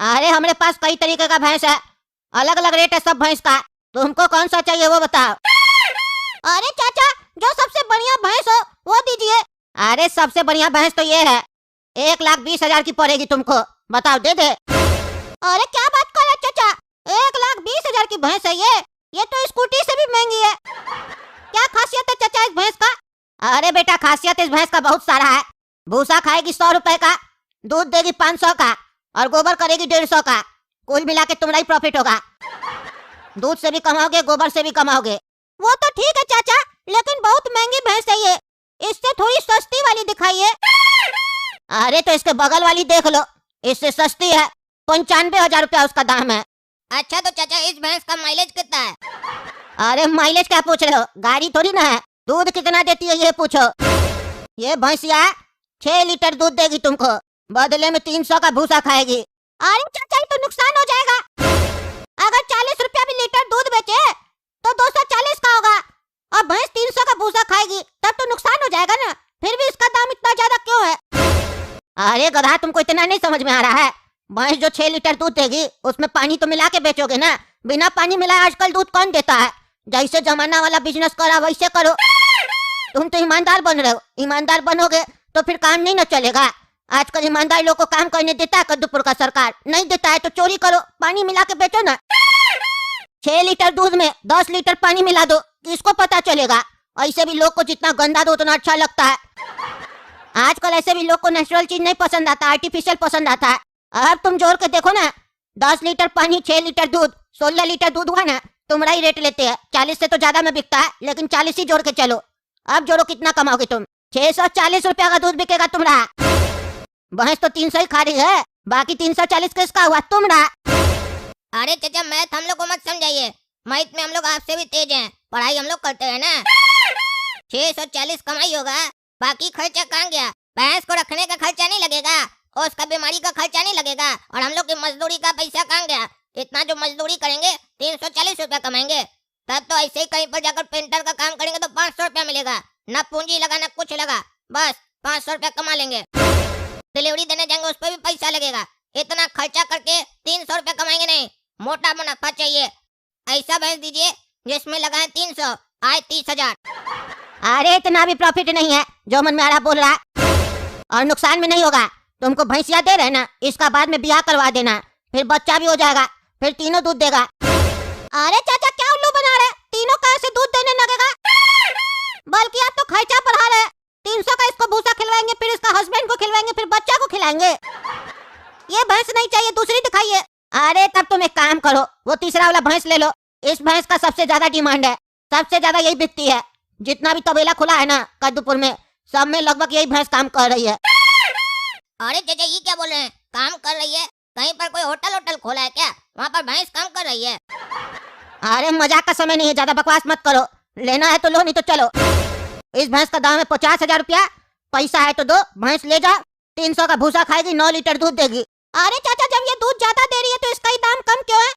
अरे हमारे पास कई तरीके का भैंस है, अलग अलग रेट है सब भैंस का। तुमको कौन सा चाहिए वो बताओ। अरे चाचा, जो सबसे बढ़िया भैंस हो वो दीजिए। अरे सबसे बढ़िया भैंस तो ये है, 1,20,000 की पड़ेगी तुमको, बताओ दे दे। अरे क्या बात कर रहे चाचा, 1,20,000 की भैंस है ये तो स्कूटी से भी महंगी है। क्या खासियत है चाचा इस भैंस का? अरे बेटा खासियत इस भैंस का बहुत सारा है। भूसा खाएगी 100 रुपए का, दूध देगी 500 का और गोबर करेगी 150 का। कुल मिला के तुम्हारा ही प्रॉफिट होगा। दूध से भी कमाओगे, गोबर से भी कमाओगे। वो तो ठीक है चाचा, लेकिन बहुत महंगी भैंस है ये, इससे थोड़ी सस्ती वाली दिखाइए। अरे तो इसके बगल वाली देख लो, इससे सस्ती है, 95,000 रुपया उसका दाम है। अच्छा तो चाचा इस भैंस का माइलेज कितना है? अरे माइलेज क्या पूछ रहे हो, गाड़ी थोड़ी ना है। दूध कितना देती है ये पूछो। ये भैंसिया 6 लीटर दूध देगी तुमको, बदले में 300 का भूसा खाएगी। अरे चाचा ये तो नुकसान हो जाएगा। अगर 40 रुपया भी लीटर दूध बेचे तो 240 का होगा, और भैंस 300 का भूसा खाएगी तब तो नुकसान हो जाएगा ना। फिर भी इसका दाम इतना ज्यादा क्यों है? अरे गधा, तुमको इतना नहीं समझ में आ रहा है। भैंस जो 6 लीटर दूध देगी उसमें पानी तो मिला के बेचोगे ना, बिना पानी मिलाए आजकल दूध कौन देता है। जैसे जमाना वाला बिजनेस करा वैसे करो। तुम तो ईमानदार बन रहे हो, ईमानदार बनोगे तो फिर काम नहीं न चलेगा। आजकल ईमानदार लोग को काम करने देता है कद्दूपुर का सरकार, नहीं देता है तो चोरी करो, पानी मिला के बेचो ना। 6 लीटर दूध में 10 लीटर पानी मिला दो, किसको पता चलेगा। ऐसे भी लोग को जितना गंदा दो उतना अच्छा लगता है। आजकल ऐसे भी लोग को नेचुरल चीज नहीं पसंद आता, आर्टिफिशियल पसंद आता है। अब तुम जोड़ के देखो ना, 10 लीटर पानी, 6 लीटर दूध, 16 लीटर दूध हुआ ना। तुम्हारा ही रेट लेते हैं, 40 से तो ज्यादा में बिकता है, लेकिन 40 ही जोड़ के चलो। अब जोड़ो कितना कमाओगे तुम। 640 रुपया का दूध बिकेगा तुम्हारा। भैंस तो 300 ही खा रही है, बाकी 340 किसका हुआ, तुम्हारा। अरे चाचा मैथ हम लोग को मत समझाइए, मैथ में हम लोग आपसे भी तेज हैं, पढ़ाई हम लोग करते हैं ना। 640 कमाई होगा, बाकी खर्चा कहाँ गया? भैंस को रखने का खर्चा नहीं लगेगा, और उसका बीमारी का खर्चा नहीं लगेगा, और हम लोग की मजदूरी का पैसा कहाँ गया? इतना जो मजदूरी करेंगे 340 रुपया कमाएंगे, तब तो ऐसे ही कहीं पर जाकर पेंटर का काम करेंगे तो 500 रुपया मिलेगा, ना पूंजी लगा ना कुछ लगा, बस 500 रुपया कमा लेंगे। डिलीवरी देने जाएंगे उस पर भी पैसा लगेगा, इतना खर्चा करके 300 रुपया कमाएंगे नहीं। मोटा मुनाफा चाहिए, ऐसा भैंस दीजिए जिसमें लगाए 300 आए 30,000। अरे इतना भी प्रॉफिट नहीं है जो मन में आ रहा बोल रहा, और नुकसान में नहीं होगा। तुमको भैंसिया दे रहे ना, इसका बाद में ब्याह करवा देना, फिर बच्चा भी हो जाएगा, फिर तीनों दूध देगा। अरे चाचा क्या उल्लू बना रहे, तीनों कैसे दूध देने लगेगा? बल्कि आप तो खर्चा बढ़ा रहे। 300 का इसको भूसा खिलवाएंगे, फिर इसका हस्बैंड को खिलवाएंगे, फिर बच्चा को खिलाएंगे। ये भैंस नहीं चाहिए, दूसरी दिखाइए। अरे तब तुम एक काम करो, वो तीसरा वाला भैंस ले लो। इस भैंस का सबसे ज्यादा डिमांड है, सबसे ज्यादा यही बिकती है। जितना भी तबेला खुला है ना कद्दूपुर में, सब में लगभग यही भैंस काम कर रही है। अरे चाचा ये क्या बोल रहे हैं, काम कर रही है? कहीं पर कोई होटल होटल खोला है क्या? वहाँ पर भैंस काम कर रही है? अरे मजाक का समय नहीं है, ज्यादा बकवास मत करो। लेना है तो लो, नहीं तो चलो। इस भैंस का दाम है 50,000 रुपया, पैसा है तो दो, भैंस ले जाओ। 300 का भूसा खाएगी, 9 लीटर दूध देगी। अरे चाचा जब ये दूध ज्यादा दे रही है तो इसका ही दाम कम क्यों है?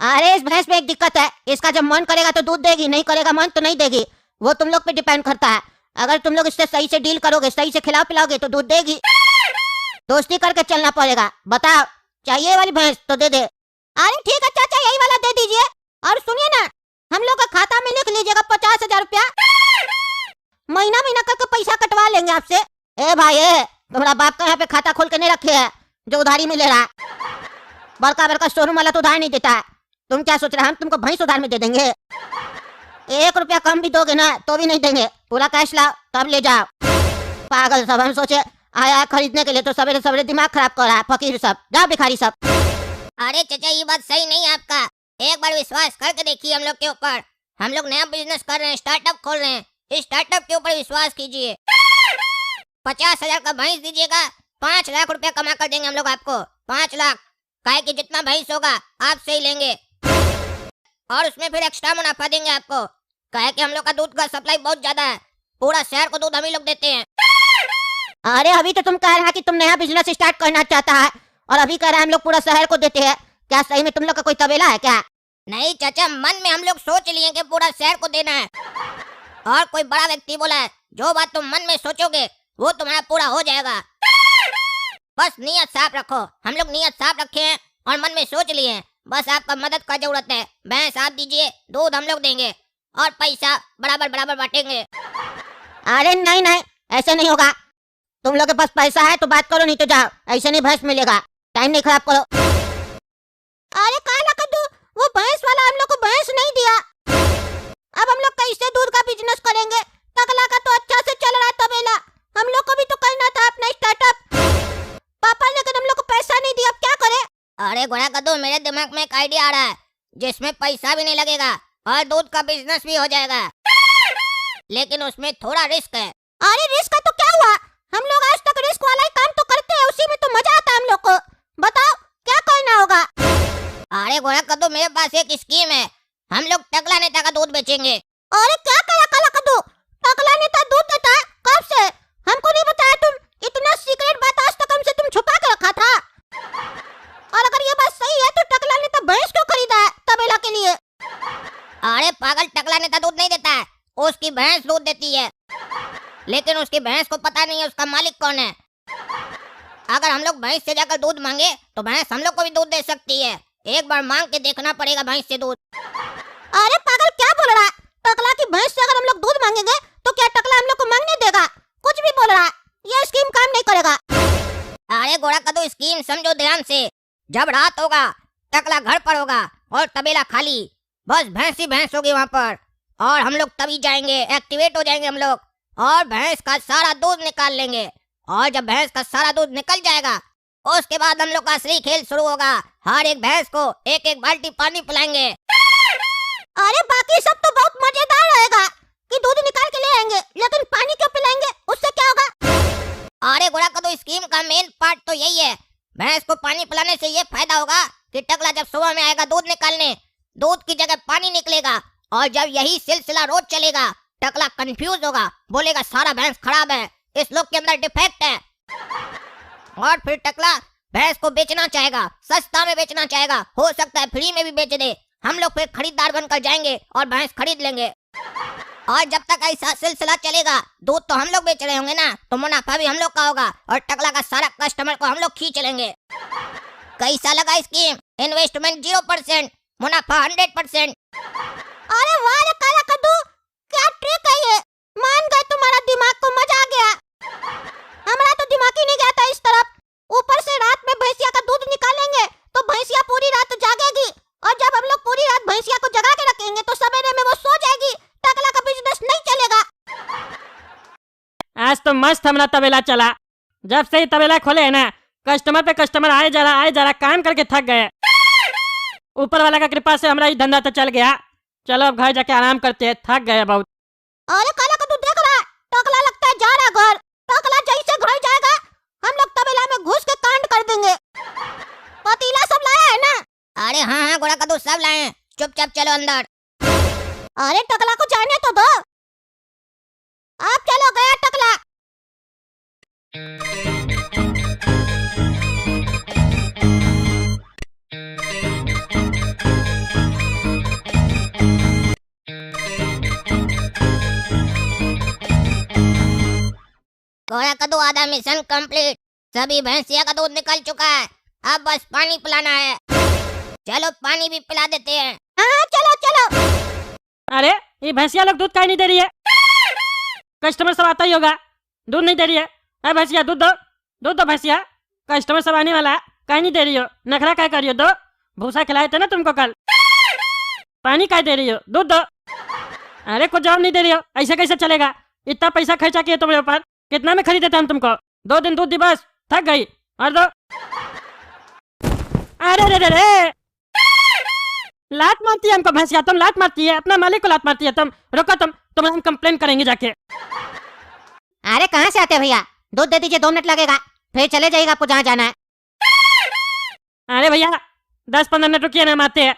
अरे इस भैंस में एक दिक्कत है, इसका जब मन करेगा तो दूध देगी, नहीं करेगा मन तो नहीं देगी। वो तुम लोग पे डिपेंड करता है। अगर तुम लोग इससे सही से डील करोगे, सही से खिलाओ पिलाओगे तो दूध देगी। दोस्ती करके चलना पड़ेगा। बताओ चाहिए वाली भैंस तो दे दे। अरे ठीक है चाचा यही वाला दे दीजिए। और सुनिए ना, हम लोग का खाता में लिख लीजिएगा 50,000 रुपया, महीना महीना करके पैसा कटवा लेंगे आपसे। ए भाई तुम्हारा बाप का यहाँ पे खाता खोल के नहीं रखे है जो उधारी में ले रहा है। बड़का बड़का शोरूम वाला तो उधार नहीं देता है। तुम क्या सोच रहे हैं हम तुमको भैंस उधार में दे देंगे? 1 रुपया कम भी दोगे ना तो भी नहीं देंगे, पूरा कैश लाओ तब ले जाओ। पागल सब, हम सोचे आया खरीदने के लिए तो सवेरे सवेरे दिमाग खराब कर रहा है फकीर सब, जाओ भिखारी सब। अरे चाचा ये बात सही नहीं है आपका, एक बार विश्वास करके देखिए हम लोग के ऊपर। हम लोग नया बिजनेस कर रहे हैं, स्टार्टअप खोल रहे हैं, इस स्टार्टअप के ऊपर विश्वास कीजिए। 50,000 का भैंस दीजिएगा, 5 लाख रुपया कमा कर देंगे हम लोग आपको। 5 लाख, काहे कि जितना भैंस होगा आपसे ही लेंगे, और उसमें फिर एक्स्ट्रा मुनाफा देंगे आपको। काहे कि हम लोग का दूध का सप्लाई बहुत ज्यादा है, पूरा शहर को दूध हम ही लोग देते हैं। अरे अभी तो तुम कह रहा कि तुम नया बिजनेस स्टार्ट करना चाहता है, और अभी कह रहा है हम लोग पूरा शहर को देते हैं। क्या सही में तुम लोग का कोई तबेला है क्या? नहीं चाचा, मन में हम लोग सोच लिए कि पूरा शहर को देना है, और कोई बड़ा व्यक्ति बोला है जो बात तुम मन में सोचोगे वो तुम्हारा पूरा हो जाएगा। बस नियत साफ रखो। हम लोग नियत साफ रखे हैं और मन में सोच लिए हैं, बस आपका मदद का जरूरत है। भैंस आप दीजिए, दूध हम लोग देंगे और पैसा बराबर बराबर बांटेंगे। अरे नहीं नहीं, ऐसे नहीं होगा। तुम लोग के पास पैसा है तो बात करो, नहीं तो जाओ। ऐसे नहीं भैंस मिलेगा, टाइम नहीं खराब करो। अरे काला कद्दू, वो भैंस वाला हम लोग को भैंस नहीं दिया। अब हम लोग कैसे दूध का बिजनेस करेंगे? टकला का तो अच्छा से चल रहा तबेला, हम लोग को भी तो करना था अपना स्टार्टअप। पापा लेकिन हम लोग को पैसा नहीं दिया, अब क्या करें? अरे घोड़ा कद्दू, मेरे दिमाग में एक आइडिया आ रहा है जिसमें पैसा भी नहीं लगेगा और दूध का बिजनेस भी हो जाएगा, लेकिन उसमें थोड़ा रिस्क है। अरे रिस्क का तो क्या हुआ? हम लोग आज तक रिस्क वाला ही काम तो करते हैं, उसी में तो मजा आता है हम लोग को। बताओ क्या करना होगा? अरे घोड़ा कद्दू, मेरे पास एक स्कीम है। हम लोग टकला नेता का दूध बेचेंगे। अरे क्या करा काला कद्दू? टकला नेता दूध देता है? कब से? हमको नहीं बताया तुम। इतना सीक्रेट बात आज तक हमसे तुम छुपा के रखा था। और अगर ये बात सही है तो टकला नेता भैंस क्यों खरीदा है तबेला के लिए? अरे पागल, टकला नेता दूध नहीं देता है, उसकी भैंस दूध देती है, लेकिन उसकी भैंस को पता नहीं है उसका मालिक कौन है। अगर हम लोग भैंस से जाकर दूध मांगे तो भैंस हम लोग को भी दूध दे सकती है। एक बार मांग के देखना पड़ेगा भैंस से दूध। अरे पागल, क्या बोल रहा है? टकला की भैंस से अगर हम लोग दूध मांगेंगे तो क्या टकला हम लोग को मांगने देगा? कुछ भी बोल रहा है, ये स्कीम काम नहीं करेगा। अरे घोड़ा कद्दू, स्कीम समझो ध्यान से। जब रात होगा, टकला घर पर होगा और तबेला खाली, बस भैंस ही भैंस होगी वहाँ पर, और हम लोग तभी जाएंगे, एक्टिवेट हो जाएंगे हम लोग और भैंस का सारा दूध निकाल लेंगे। और जब भैंस का सारा दूध निकल जाएगा, उसके बाद हम लोग का असली खेल शुरू होगा। हर एक भैंस को एक एक बाल्टी पानी पिलाएंगे। अरे बाकी सब तो बहुत मजेदार रहेगा कि दूध निकाल के ले आएंगे, लेकिन पानी क्यों पिलाएंगे? उससे क्या होगा? अरे घोड़ा कद्दू, स्कीम का मेन पार्ट तो यही है। भैंस को पानी पिलाने से ये फायदा होगा कि टकला जब सुबह में आएगा दूध निकालने, दूध की जगह पानी निकलेगा, और जब यही सिलसिला रोज चलेगा, टकला कंफ्यूज होगा, बोलेगा सारा भैंस खराब है, इस लोग के अंदर डिफेक्ट है, और फिर टकला भैंस को बेचना चाहेगा, सस्ता में बेचना चाहेगा, हो सकता है फ्री में भी बेच दे। हम लोग फिर खरीदार बनकर जाएंगे और भैंस खरीद लेंगे। और जब तक ऐसा सिलसिला चलेगा, दूध तो हम लोग बेच रहे होंगे ना, तो मुनाफा भी हम लोग का होगा और टकला का सारा कस्टमर को हम लोग खींच लेंगे। कैसा लगा स्कीम? इन्वेस्टमेंट 0%, मुनाफा 100%। अरे वाह रे काला कद्दू, क्या ट्रिक है ये? मान गए, तुम्हारा दिमाग को मजा आ गया। हमारा तो दिमाग ही नहीं गया था इस तरफ। ऊपर से रात में भैंसिया का दूध निकालेंगे तो भैंसिया पूरी रात जागेगी, और जब हम लोग पूरी रात भैंसिया को जगा के रखेंगे तो सवेरे में वो सो जाएगी। टकला का बिजनेस नहीं चलेगा। आज तो मस्त हमारा तबेला चला। जब से ही तबेला खोले है ना, कस्टमर पे कस्टमर आए जा रहा, काम करके थक गए। ऊपर वाला का कृपा से हमारा ये धंधा तो चल गया। चलो अब घर जाके आराम करते हैं, थक गए बहुत। अरे काला कद्दू, देख रहा है? टकला लगता है जा रहा घर। टकला जैसे घर जाएगा, हम लोग तबेला में घुस के कांड कर देंगे। पतीला सब लाया है ना? अरे हाँ हाँ घोड़ा कद्दू, सब लाए हैं, चुपचाप चलो अंदर। अरे टकला को जाने तो दो। आप चलो, गया टकला। घोड़ा कद्दू, आधा मिशन कंप्लीट। सभी भैंसिया का दूध निकल चुका है, अब बस पानी पिलाना है। चलो पानी भी पिला देते हैं। हाँ चलो चलो। अरे ये भैंसिया लोग दूध काहे नहीं दे रही है? कस्टमर सब आता ही होगा, दूध नहीं दे रही है। अरे भैंसिया दूध दो, दूध दो भैंसिया। कस्टमर सब आने वाला है, काहे नहीं दे रही हो? नखरा काहे कर रही हो? दो, भूसा खिलाए थे ना तुमको कल। पानी काहे दे रही हो? दूध दो। अरे कुछ जवाब नहीं दे रही हो, ऐसे कैसे चलेगा? इतना पैसा खर्चा किए तुम्हारे ऊपर, कितना में खरीदे थे हम तुमको? 2 दिन दूध दी, बस थक गई। और दो। अरे रे रे रे, लात मारती है हमको भैंसिया, तुम लात मारती है, अपना मालिक को लात मारती है तुम। रुको तुम हम कंप्लेन करेंगे जाके। अरे कहाँ से आते हैं भैया? दूध दे दीजिए, 2 मिनट लगेगा, फिर चले जाइएगा आपको जहाँ जाना है। अरे भैया 10-15 मिनट रुकिए ना, हम आते हैं।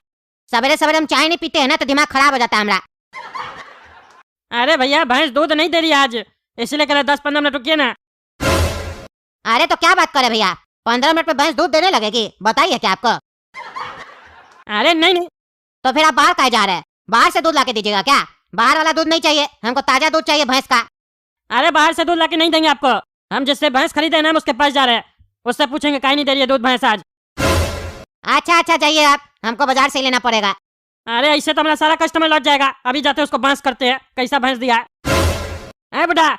सवेरे सवेरे हम चाय नहीं पीते हैं ना, तो दिमाग खराब हो जाता है हमारा। अरे भैया भैंस दूध नहीं दे रही आज, इसलिए कह रहे 10-15 मिनट रुकिए ना। अरे तो क्या बात करे भैया, 15 मिनट में भैंस दूध देने लगेगी? बताइए क्या आपको? अरे नहीं, तो फिर आप बाहर काहे जा रहे हैं? बाहर से दूध लाके दीजिएगा क्या? बाहर वाला दूध नहीं चाहिए, हमको ताजा दूध चाहिए भैंस का। अरे बाहर से दूध लाके नहीं देंगे आपको, हम जिससे भैंस खरीदे ना हम उसके पास जा रहे हैं। उससे पूछेंगे काहे नहीं दे रही है दूध भैंस आज। अच्छा अच्छा जाइए आप, हमको बाजार से लेना पड़ेगा। अरे ऐसे तो हमारा सारा कस्टमर लौट जाएगा। अभी जाते उसको बांस करते हैं कैसा भैंस दिया है। बुढ़ा,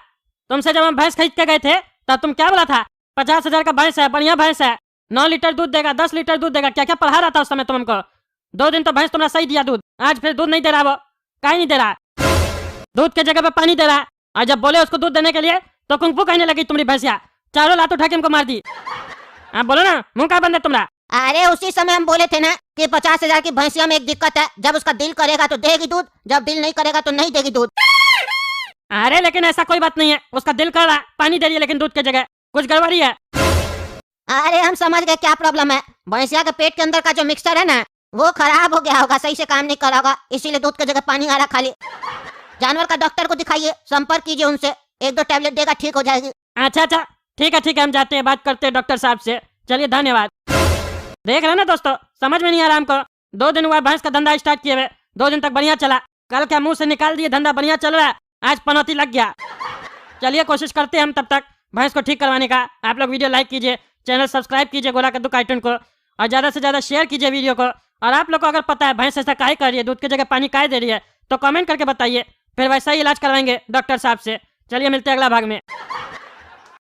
तुमसे जब हम भैंस खरीद के गए थे तब तुम क्या बोला था? 50,000 का भैंस है, बढ़िया भैंस है, 9 लीटर दूध देगा, 10 लीटर दूध देगा, क्या क्या पढ़ा रहा था उस समय तुम हमको। 2 दिन तो भैंस तुमने सही दिया दूध, आज फिर दूध नहीं दे रहा। वो काहे नहीं दे रहा? दूध के जगह पे पानी दे रहा। और जब बोले उसको दूध देने के लिए तो कुंफू कहने लगी तुम्हारी भैंसिया, चारों लात उठा के हमको मार दी। आप बोलो ना, मुंह का बंद है तुम्हारा। अरे उसी समय हम बोले थे ना कि 50,000 की भैंसिया में एक दिक्कत है, जब उसका दिल करेगा तो देगी दूध, जब दिल नहीं करेगा तो नहीं देगी दूध। अरे लेकिन ऐसा कोई बात नहीं है, उसका दिल कर रहा, पानी दे रही है लेकिन दूध के जगह, कुछ गड़बड़ी है। अरे हम समझ गए क्या प्रॉब्लम है। भैंसिया के पेट के अंदर का जो मिक्सचर है ना वो खराब हो गया होगा, सही से काम नहीं कर रहा होगा, इसीलिए दूध की जगह पानी आ रहा खाली। जानवर का डॉक्टर को दिखाइए, संपर्क कीजिए उनसे, 1-2 टैबलेट देगा, ठीक हो जाएगी। अच्छा अच्छा ठीक है हम जाते हैं, बात करते हैं डॉक्टर साहब से। चलिए धन्यवाद। देख रहे ना दोस्तों, समझ में नहीं आ रहा हमको। 2 दिन हुआ भैंस का धंधा स्टार्ट किए हुए, 2 दिन तक बढ़िया चला, कल क्या मुंह से निकाल दिए धंधा बढ़िया चल रहा है, आज पनौती लग गया। चलिए कोशिश करते हैं हम तब तक भैंस को ठीक करवाने का। आप लोग वीडियो लाइक कीजिए, चैनल सब्सक्राइब कीजिए गोला कद्दू कार्टून को, और ज़्यादा से ज़्यादा शेयर कीजिए वीडियो को। और आप लोग को अगर पता है भैंस ऐसा काहे कर रही है, दूध की जगह पानी काहे दे रही है, तो कमेंट करके बताइए, फिर वैसा ही इलाज करवाएंगे डॉक्टर साहब से। चलिए मिलते हैं अगला भाग में।